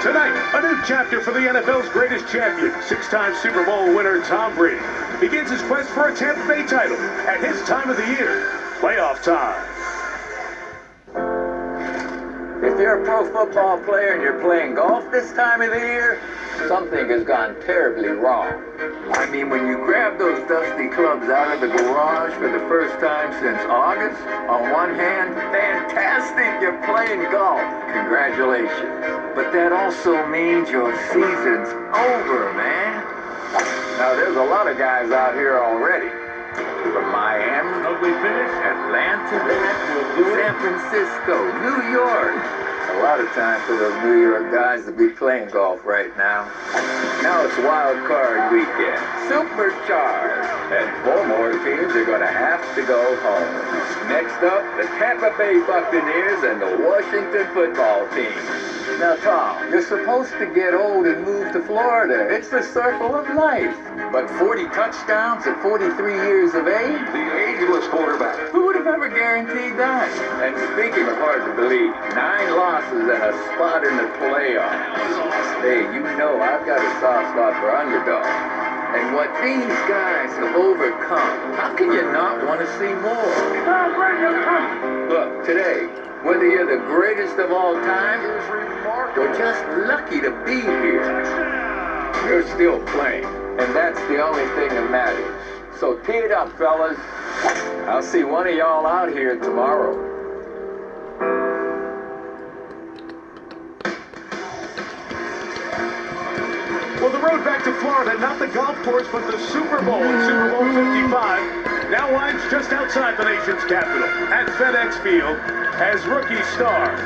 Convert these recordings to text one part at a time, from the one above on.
Tonight, a new chapter for the NFL's greatest champion, six-time Super Bowl winner Tom Brady, begins his quest for a Tampa Bay title at his time of the year, playoff time. If you're a pro football player and you're playing golf this time of the year, something has gone terribly wrong. I mean, when you grab those dusty clubs out of the garage for the first time since August, on one hand, fantastic, you're playing golf. Congratulations. But that also means your season's over, man. Now, there's a lot of guys out here already. From Miami, ugly finish, Atlanta, San Francisco, New York. A lot of time for those New York guys to be playing golf right now. Now it's wild card weekend, supercharged, and 4 more teams are going to have to go home. Next up, the Tampa Bay Buccaneers and the Washington football team. Now, Tom, you're supposed to get old and move to Florida. It's the circle of life. But 40 touchdowns at 43 years of age? The ageless quarterback. Who would have ever guaranteed that? And speaking of hard to believe, 9 losses and a spot in the playoffs. Hey, you know I've got a soft spot for underdogs. And what these guys have overcome, how can you not want to see more? Look, today, whether you're the greatest of all time or just lucky to be here, you're still playing. And that's the only thing that matters. So tee it up, fellas. I'll see one of y'all out here tomorrow. Well, the road back to Florida, not the golf course, but the Super Bowl in Super Bowl 55, now winds just outside the nation's capital at FedEx Field as rookie star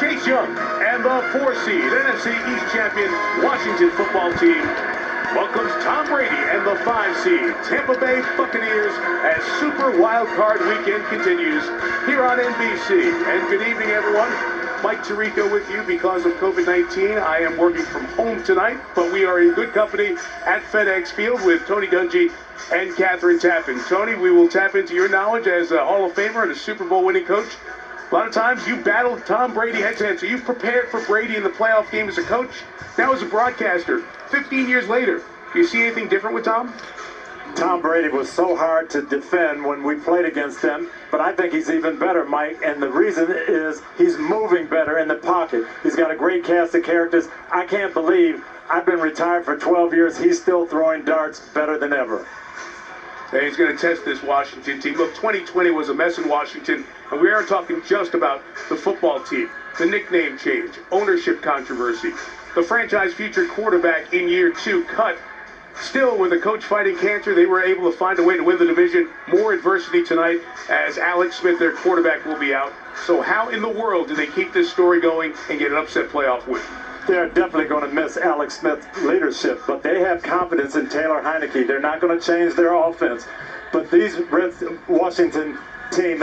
Chase Young and the 4-seed NFC East champion Washington football team welcomes Tom Brady and the 5-seed Tampa Bay Buccaneers as Super Wild Card Weekend continues here on NBC. And good evening, everyone. Mike Tirico with you because of COVID-19. I am working from home tonight, but we are in good company at FedEx Field with Tony Dungy and Catherine Tappan. Tony, we will tap into your knowledge as a Hall of Famer and a Super Bowl winning coach. A lot of times you battled Tom Brady head-to-head, so you've prepared for Brady in the playoff game as a coach. Now as a broadcaster, 15 years later, do you see anything different with Tom? Tom Brady was so hard to defend when we played against him, but I think he's even better, Mike, and the reason is he's moving better in the pocket. He's got a great cast of characters. I can't believe I've been retired for 12 years. He's still throwing darts better than ever. And he's going to test this Washington team. Look, 2020 was a mess in Washington, and we aren't talking just about the football team. The nickname change, ownership controversy, the franchise future quarterback in year 2 cut. Still, with a coach fighting cancer, they were able to find a way to win the division. More adversity tonight as Alex Smith, their quarterback, will be out. So how in the world do they keep this story going and get an upset playoff win? They're definitely going to miss Alex Smith's leadership, but they have confidence in Taylor Heineke. They're not going to change their offense. But this Washington team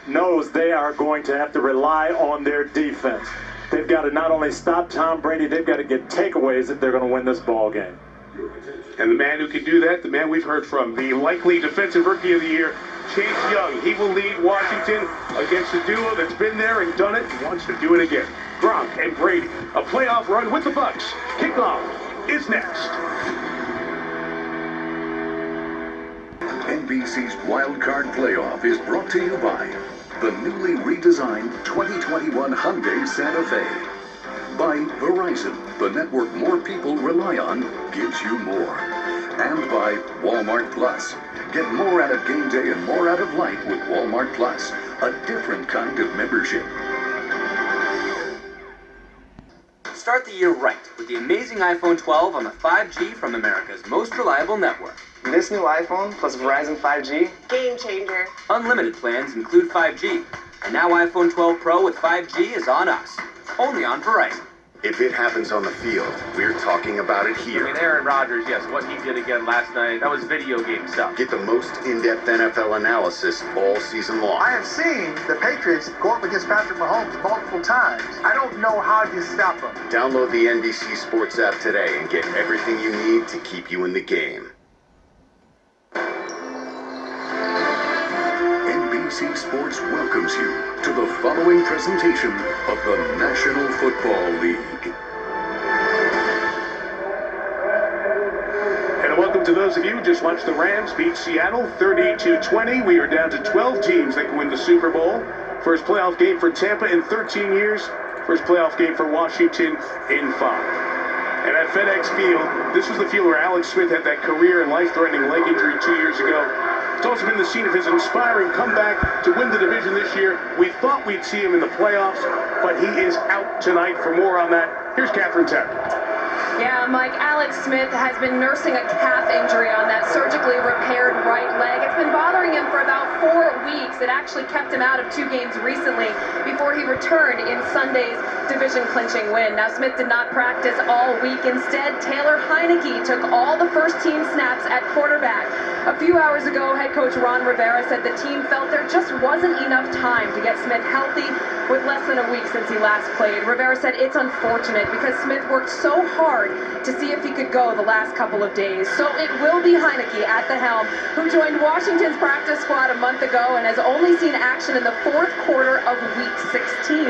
knows they are going to have to rely on their defense. They've got to not only stop Tom Brady, they've got to get takeaways if they're going to win this ball game. And the man who can do that, the man we've heard from, the likely defensive rookie of the year, Chase Young. He will lead Washington against a duo that's been there and done it and wants to do it again. Gronk and Brady, a playoff run with the Bucs. Kickoff is next. NBC's Wild Card Playoff is brought to you by the newly redesigned 2021 Hyundai Santa Fe. By Verizon, the network more people rely on gives you more. And by Walmart Plus. Get more out of game day and more out of life with Walmart Plus, a different kind of membership. Start the year right with the amazing iPhone 12 on the 5G from America's most reliable network. This new iPhone plus Verizon 5G, game changer. Unlimited plans include 5G. And now iPhone 12 Pro with 5G is on us. Only on Verizon. If it happens on the field, we're talking about it here. I mean, Aaron Rodgers, yes, what he did again last night, that was video game stuff. Get the most in-depth NFL analysis all season long. I have seen the Patriots go up against Patrick Mahomes multiple times. I don't know how you stop them. Download the NBC Sports app today and get everything you need to keep you in the game. NBC Sports welcomes you to the following presentation of the National Football League. And welcome to those of you who just watched the Rams beat Seattle 30-20. We are down to 12 teams that can win the Super Bowl. First playoff game for Tampa in 13 years. First playoff game for Washington in 5. And at FedEx Field, this was the field where Alex Smith had that career and life-threatening leg injury 2 years ago. It's also been the scene of his inspiring comeback to win the division this year. We thought we'd see him in the playoffs, but he is out tonight. For more on that, here's Catherine Tapp. Yeah, Mike, Alex Smith has been nursing a calf injury on that surgically repaired right leg. It's been bothering him for about 4 weeks. It actually kept him out of 2 games recently before he returned in Sunday's division-clinching win. Now, Smith did not practice all week. Instead, Taylor Heineke took all the first-team snaps at quarterback. A few hours ago, head coach Ron Rivera said the team felt there just wasn't enough time to get Smith healthy with less than a week since he last played. Rivera said it's unfortunate because Smith worked so hard to see if he could go the last couple of days. So it will be Heineke at the helm, who joined Washington's practice squad a month ago and has only seen action in the fourth quarter of Week 16.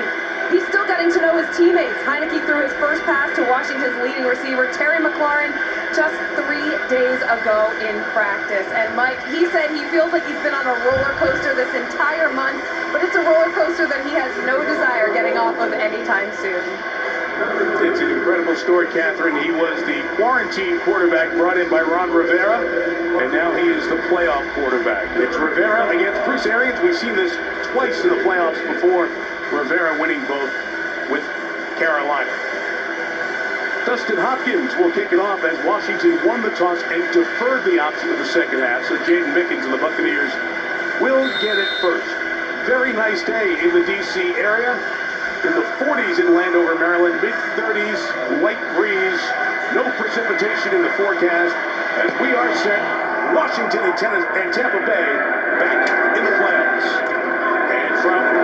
He's still getting to know his teammates. Heineke threw his first pass to Washington's leading receiver, Terry McLaurin, just 3 days ago in practice. And Mike, he said he feels like he's been on a roller coaster this entire month, but it's a roller coaster that he has no desire getting off of anytime soon. It's an incredible story, Catherine. He was the quarantine quarterback brought in by Ron Rivera, and now he is the playoff quarterback. It's Rivera against Bruce Arians. We've seen this twice in the playoffs before. Rivera winning both with Carolina. Dustin Hopkins will kick it off as Washington won the toss and deferred the option of the second half, so Jaden Mickens and the Buccaneers will get it first. Very nice day in the D.C. area. In the 40s in Landover, Maryland, mid-30s, light breeze, no precipitation in the forecast, as we are set, Washington and Tampa Bay back in the playoffs. And from